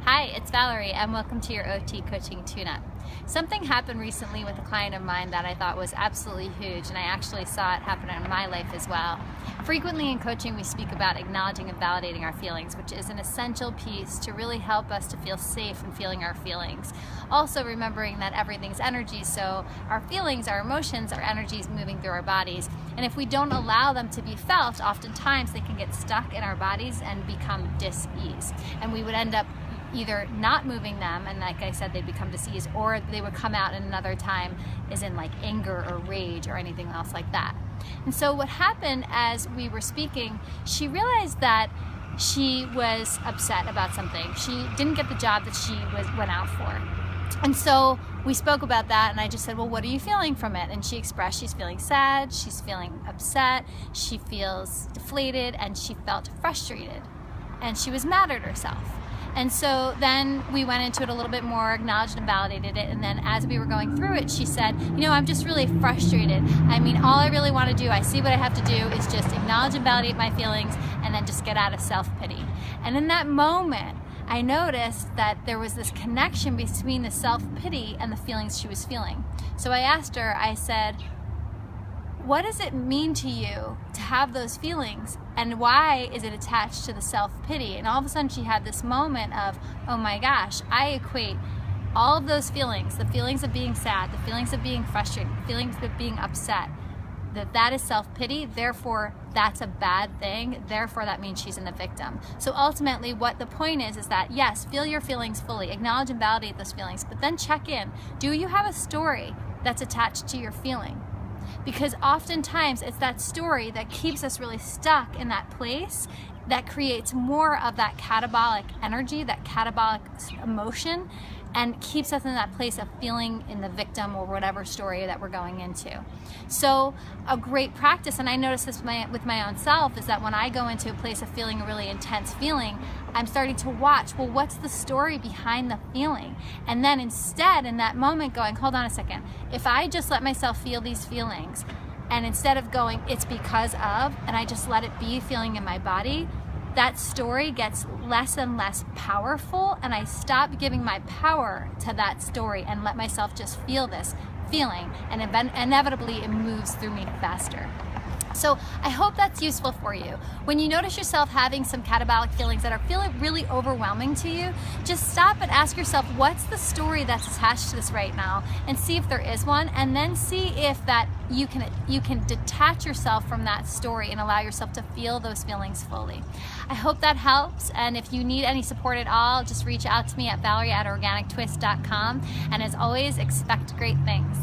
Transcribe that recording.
Hi, it's Valerie and welcome to your OT Coaching Tune-Up. Something happened recently with a client of mine that I thought was absolutely huge, and I actually saw it happen in my life as well. Frequently in coaching we speak about acknowledging and validating our feelings, which is an essential piece to really help us to feel safe in feeling our feelings. Also remembering that everything's energy, so our feelings, our emotions, our energies moving through our bodies. And if we don't allow them to be felt, oftentimes they can get stuck in our bodies and become dis-ease. And we would end up either not moving them, and like I said, they'd become diseased, or they would come out in another time as in like anger or rage or anything else like that. And so what happened as we were speaking, she realized that she was upset about something. She didn't get the job that she went out for. And so we spoke about that, and I just said, well, what are you feeling from it? And she expressed she's feeling sad, she's feeling upset, she feels deflated, and she felt frustrated. And she was mad at herself. And so then we went into it a little bit more, acknowledged and validated it, and then as we were going through it, she said, you know, I'm just really frustrated. I mean, all I really want to do, I see what I have to do is just acknowledge and validate my feelings and then just get out of self-pity. And in that moment, I noticed that there was this connection between the self-pity and the feelings she was feeling. So I asked her, I said, what does it mean to you to have those feelings, and why is it attached to the self-pity? And all of a sudden she had this moment of, oh my gosh, I equate all of those feelings, the feelings of being sad, the feelings of being frustrated, the feelings of being upset, that is self-pity, therefore that's a bad thing, therefore that means she's in the victim. So ultimately what the point is that yes, feel your feelings fully, acknowledge and validate those feelings, but then check in. Do you have a story that's attached to your feeling? Because oftentimes it's that story that keeps us really stuck in that place that creates more of that catabolic energy, that catabolic emotion, and keeps us in that place of feeling in the victim or whatever story that we're going into. So a great practice, and I notice this with my own self, is that when I go into a place of feeling a really intense feeling, I'm starting to watch, well, what's the story behind the feeling? And then instead, in that moment, going, hold on a second, if I just let myself feel these feelings, and instead of going, it's because of, and I just let it be feeling in my body, that story gets less and less powerful, and I stop giving my power to that story and let myself just feel this feeling, and inevitably it moves through me faster. So I hope that's useful for you. When you notice yourself having some catabolic feelings that are feeling really overwhelming to you, just stop and ask yourself, what's the story that's attached to this right now, and see if there is one, and then see if that you can detach yourself from that story and allow yourself to feel those feelings fully. I hope that helps, and if you need any support at all, just reach out to me at valerie@organictwist.com, and as always, expect great things.